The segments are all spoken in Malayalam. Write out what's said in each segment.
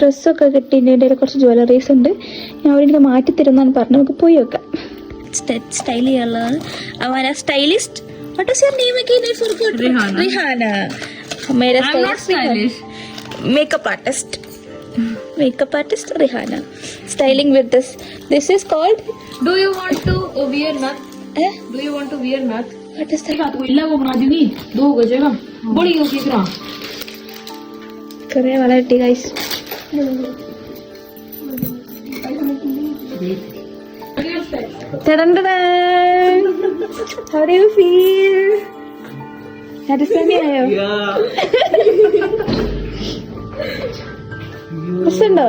ഡ്രസ്സൊക്കെ കിട്ടിയതിൻ്റെ ഇടയിൽ കുറച്ച് ജ്വല്ലറീസ് ഉണ്ട്. ഞാൻ അവിടെ എനിക്ക് മാറ്റി തരുമെന്നാണ് പറഞ്ഞത്. നമുക്ക് പോയി വെക്കാം. സ്റ്റൈൽ ചെയ്യാനുള്ളതാണ്. हमारा stylist what is your name again? I forgot. Rihana. मेरा stylist makeup artist Rihana styling with this is called. Do you want to wear nut? Do you want to wear nut? What is that? तो इल्ला वो बना दूंगी 2 गजेगा बड़ी होगी करा करे वाला T guys. How do you feel? Satisfied ആയോ? പ്രശ്നമുണ്ടോ?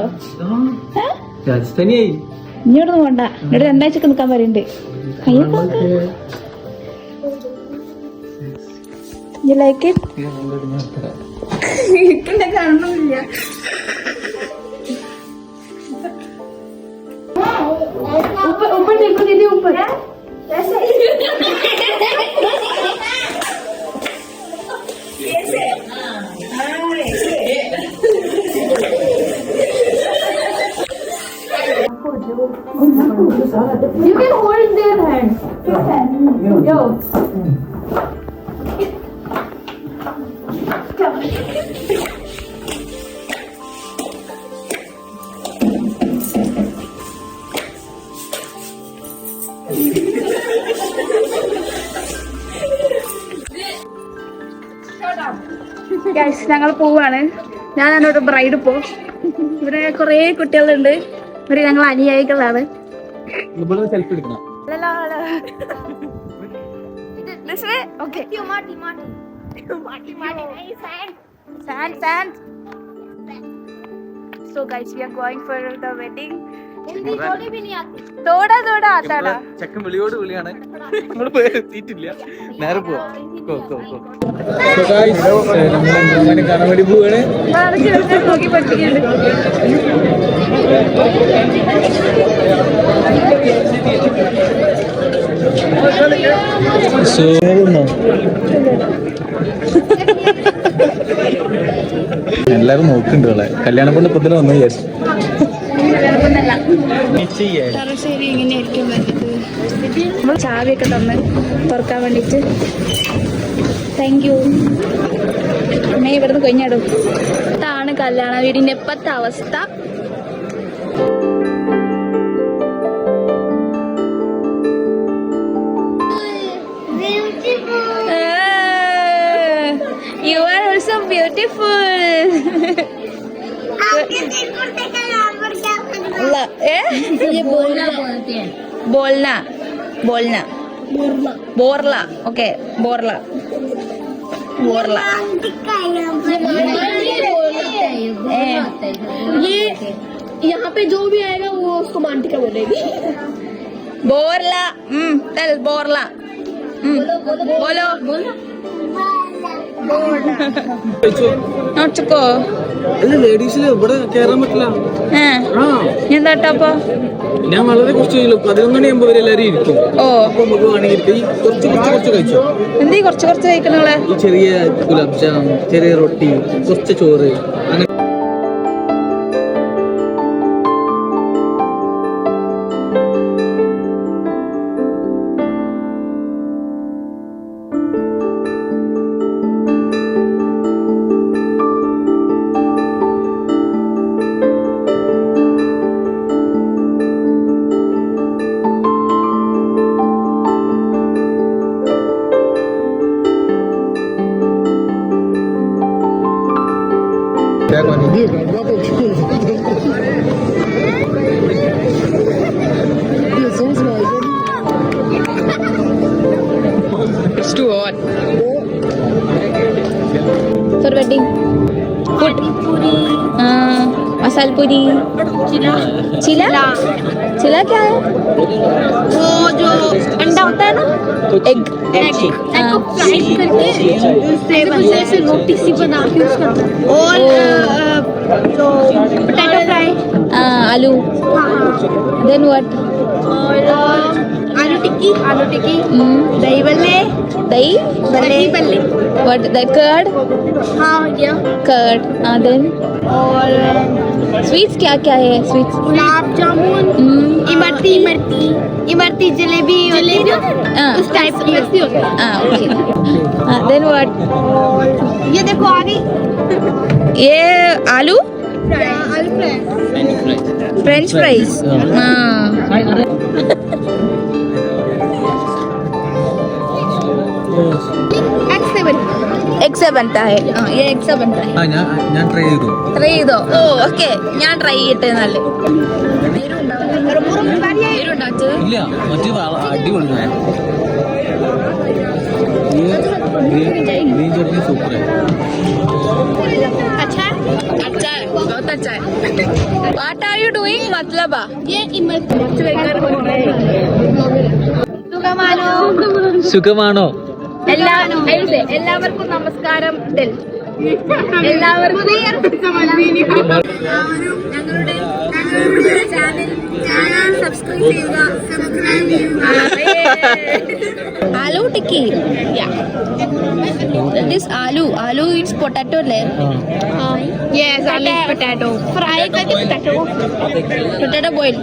ഇങ്ങോട്ടൊന്നും വേണ്ട. ഇവിടെ 2 ആഴ്ചക്ക് നിൽക്കാൻ പറയുന്നുണ്ട്. You like it? എനിക്കെന്നെ കാണുന്നില്ല. ऊपर देखो दीदी ऊपर. ऐसे You can hold their hands. Yo. Guys ഞങ്ങൾ പോവാണ്. ഞാനാണ് ഒരു ബ്രൈഡ്. പോ ഇവിടെ കുറേ കുട്ടികളുണ്ട്. ഇവര് ഞങ്ങൾ അനുയായികളാണ്. So guys, we are going for the wedding. Hindi थोड़ी भी नहीं आती. थोड़ा आता है. चक्कम विളിയോട് വിളിയാണ്. നമ്മൾ എത്തിയിട്ടില്ല. നേരെ പോവാ. ഗോ. So guys, നമ്മൾ അങ്ങനെ കാണാൻ വേണ്ടി പോവാണ്. നോക്കി പഠിക്കുന്നുണ്ട്. So എല്ലാരും നോക്കുന്നുണ്ട്. കല്യാണ പെണ്ണ് ഇപ്പൊ തന്നെ വന്നു. യെസ് നമ്മൾ ചാവിയൊക്കെ തന്ന് തുറക്കാൻ വേണ്ടിട്ട്. Thank you. അമ്മ ഇവിടുന്ന് കഴിഞ്ഞാടും. ഇതാണ് കല്യാണ വീടിന്റെ ഇപ്പത്തെ അവസ്ഥ. You are also beautiful. ये बोलना बोलते हैं. बोलना बोरला. ओके बोरला. ये यहाँ पे जो भी आएगा वो उसको मांटिका बोलेगी. बोरला. चल बोरला. बोलो നോച്ചക്കോ. ലേഡീസില് ഇവിടെ കയറാൻ പറ്റില്ല. എന്താട്ടപ്പോ ഞാൻ വളരെ കുറച്ച് 11 മണിയാകുമ്പോ എല്ലാരും ഇരിക്കും. ഓ അപ്പൊ നമുക്ക് വേണമെങ്കിൽ കുറച്ച് കഴിച്ചോ. എന്തീ കുറച്ച് കഴിക്കണങ്ങളെ? ഈ ചെറിയ ഗുലാബ് ജാം, ചെറിയ റൊട്ടി, കുറച്ച് ചോറ്, അങ്ങനെ. It's too hot. For wedding food. मसाल पूरी. चिला क्या है? वो जो अंडा होता है ना, एग को फ्राई करके उससे रोटी सी बना के उसका. और जो potato fry. Aloo. Then what? और आलू टिक्की. दही बल्ले. What? The curd? हाँ, yeah. Curd. Then? और स्वीट्स क्या क्या है स्वीट्स? गुलाब जामुन, इमरती इमरती इमरती जलेबी उस टाइप की होती है। Okay then what? ये देखो आ गई ये aloo aloo fry. French fries. हाँ എഗ് से बनता है ये एग से बनता है। ഞാൻ ട്രൈ ചെയ്തു. ട്രൈ ചെയ്തോ? ഓ ഓക്കെ ഞാൻ ട്രൈ ചെയ്യട്ടെ എന്നാല്. ഇല്ല മറ്റേ അടിപൊളി ഗ്രീൻ ചട്നി സൂപ്പർ. अच्छा है बहुत अच्छा है। What are you doing मतलब? ये इमरती സുഖമാണോ? എല്ലാവർക്കും നമസ്കാരം. എല്ലാവർക്കും ഞങ്ങളുടെ ചാനൽ സബ്സ്ക്രൈബ് ചെയ്യുക. Aloo tikki this aloo it's potato അല്ലേ? yes आलू पोटैटो फ्राई करके potato boil.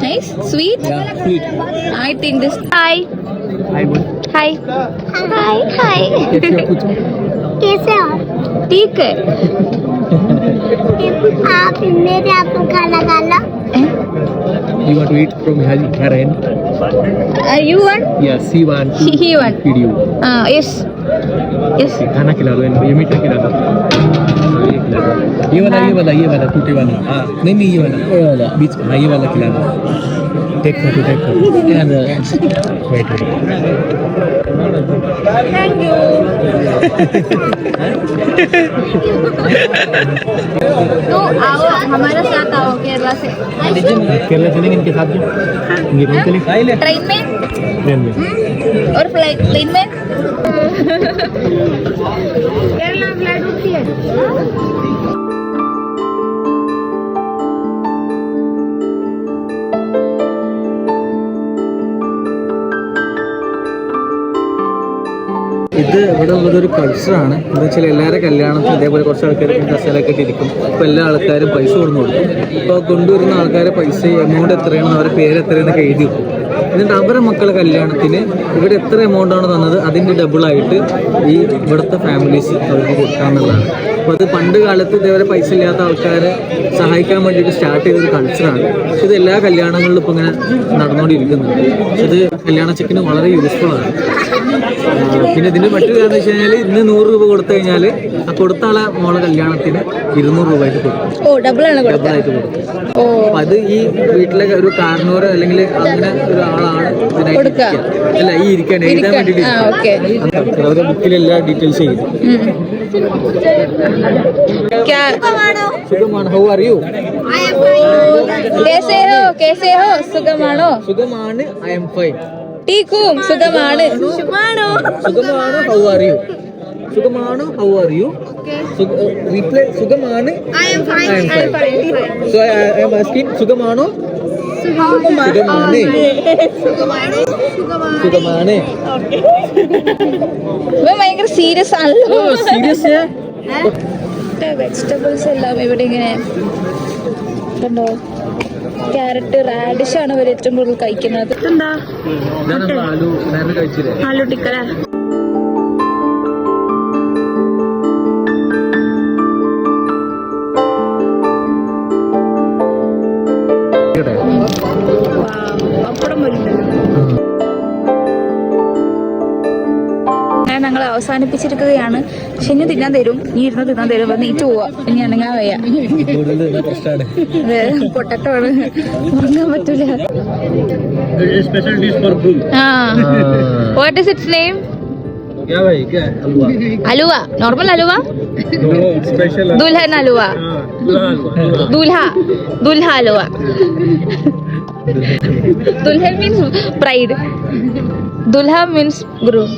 Nice sweet. Sweet. I think this. Hi. Hi. Hi. Hi hi कैसे हो ठीक है. आप मेरे आप खाना खाना You want to eat from her end? You want? Yes, he want to He want. feed you. Yes. Yes. खाना खिला दो इनको, ये मीठा खिला दो. ये वाला टूटे वाला. हाँ नहीं ये वाला बीच में. हाँ ये वाला खिला दो. Take photo wait. Thank you. तो आओ हमारे साथ आओ केरला से. केरला चलेंगे इनके साथ. ये रूम चलेंगे ट्रेन में ट्रेन में. और प्लेन में. केरला फ्लाइट होती है ഇത് ഇവിടെ ഉള്ളതൊരു കൾച്ചറാണ്. എന്താ വെച്ചാൽ എല്ലാവരുടെ കല്യാണത്തിന് ഇതേപോലെ കുറച്ച് ആൾക്കാർ കസേലൊക്കെ ഇട്ടിരിക്കും. അപ്പോൾ എല്ലാ ആൾക്കാരും പൈസ കൊടുന്നു കൊടുക്കും. അപ്പോൾ കൊണ്ടുവരുന്ന ആൾക്കാരെ പൈസ എമൗണ്ട് എത്രയാണെന്ന് അവരുടെ പേര് എത്രയെന്നൊക്കെ എഴുതി വെക്കും. എന്നിട്ട് അവരുടെ മക്കളുടെ കല്യാണത്തിന് ഇവിടെ എത്ര എമൗണ്ടാണ് തന്നത് അതിൻ്റെ ഡബിളായിട്ട് ഈ ഇവിടുത്തെ ഫാമിലീസ് അവർക്ക് കൊടുക്കാമെന്നുള്ളതാണ്. അപ്പോൾ അത് പണ്ട് കാലത്ത് ഇതേപോലെ പൈസ ഇല്ലാത്ത ആൾക്കാരെ സഹായിക്കാൻ വേണ്ടിയിട്ട് സ്റ്റാർട്ട് ചെയ്തൊരു കൾച്ചറാണ്. പക്ഷെ ഇത് എല്ലാ കല്യാണങ്ങളിലും ഇപ്പോൾ ഇങ്ങനെ നടന്നുകൊണ്ടിരിക്കുന്നുണ്ട്. പക്ഷെ ഇത് കല്യാണ ചെക്കിന് വളരെ യൂസ്ഫുള്ളാണ്. പിന്നെ ഇതിൻ്റെ മറ്റൊരു കാരണം വെച്ച് കഴിഞ്ഞാൽ ഇന്ന് 100 രൂപ കൊടുത്തു കഴിഞ്ഞാൽ ആ കൊടുത്ത ആളെ മോളെ കല്യാണത്തിന് 200 രൂപയായിട്ട് കൊടുക്കും. ഡബിളായിട്ട് കൊടുക്കും. അപ്പം അത് ഈ വീട്ടിലെ ഒരു കാരണവരോ അല്ലെങ്കിൽ അങ്ങനെ ഒരാളാണ് ഇതിനായിട്ട് അല്ല ഈ ഇരിക്കാൻ എഴുതാൻ വേണ്ടിയിട്ട് അവരുടെ ബുക്കിൽ എല്ലാ ഡീറ്റെയിൽസ് ചെയ്തു. സുഖമാണ്. How are U? कैसे हो സുഖമാണോ? സുഖമാണ്. I am fine. ടീക്കും സുഖമാണ്. സുഖമാണ്. How are you? സുഖമാണ്. How are you? റീപ്ലൈ സുഖമാണ്. I am fine. So I am asking സുഖമാണോ? സുഖമാണ്. ഭയങ്കര സീരിയസ് ആണല്ലോ. സീരിയസ്. വെജിറ്റബിൾസ് എല്ലാം ഇവിടെ ഇങ്ങനെ കണ്ടോ. ക്യാരറ്റ് റാഡിഷ് ആണ് ഇവർ ഏറ്റവും കൂടുതൽ കഴിക്കുന്നത്. എന്താ ആലു നേരത്തെ കഴിച്ചില്ലേ? ആലു ടിക്കല. പപ്പടം വരുന്നുണ്ട്. ഞങ്ങൾ അവസാനിപ്പിച്ചിരിക്കുകയാണ്. പക്ഷെ ഇനി തിന്നാൻ തരും, നീ ഇരുന്ന് തിന്നാൻ തരും. നീറ്റ് പോവാ, ഇനി അനങ്ങാൻ വയ്യ. പൊട്ടറ്റോ ആണ്, ഉറങ്ങാൻ പറ്റൂല. What is its name? Halwa. Normal halwa? Dulhan halwa. Dulha halwa. Dulhan means bride. Dulha means groom.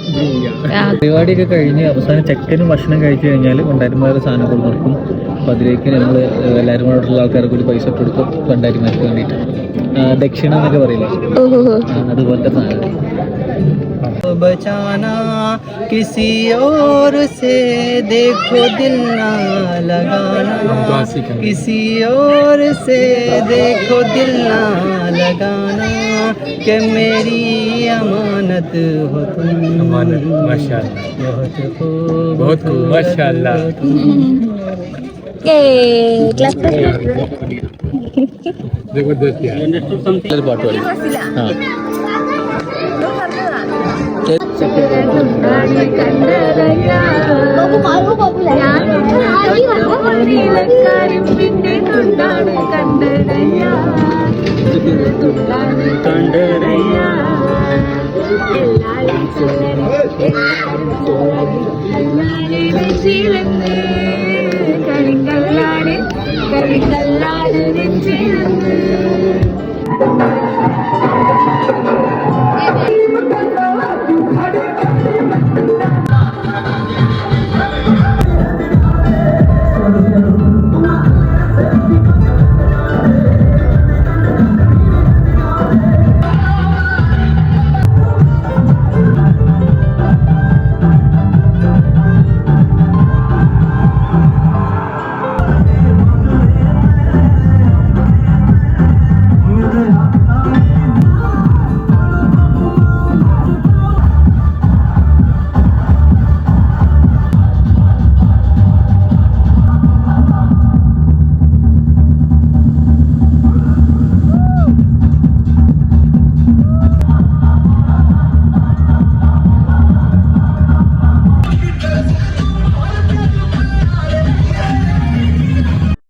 പരിപാടിയൊക്കെ കഴിഞ്ഞ് അവസാനം ചെക്കനും ഭക്ഷണം കഴിച്ചു കഴിഞ്ഞാൽ കൊണ്ടായിരുമാരുടെ സാധനം കൊണ്ട് കൊടുക്കും. അപ്പോൾ അതിലേക്ക് ഞങ്ങൾ എല്ലാവരും കൂടെ ആൾക്കാർക്ക് ഒരു പൈസ കൊടുക്കും കൊണ്ടായിരുമാർക്ക് വേണ്ടിയിട്ട്. ദക്ഷിണ എന്നൊക്കെ പറയില്ലേ, അതുപോലത്തെ സാധനം. बचाना किसी और से देखो दिल ना लगाना, किसी और से देखो दिल ना लगाना, कि मेरी अमानत हो तुम। अमानत, माशाअल्लाह, बहुत खूब, माशाअल्लाह। ക്ലാസ് പാട്ട് പാടി കരിങ്കല്ലാട് കരിങ്കല്ലാട് നെഞ്ചിലന്ന്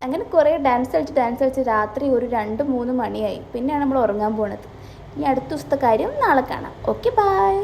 അങ്ങനെ കുറേ ഡാൻസ് കളിച്ച് രാത്രി ഒരു 2-3 മണിയായി. പിന്നെയാണ് നമ്മൾ ഉറങ്ങാൻ പോണത്. ഇനി അടുത്ത ദിവസത്തെ കാര്യം നാളെ കാണാം. Okay, by.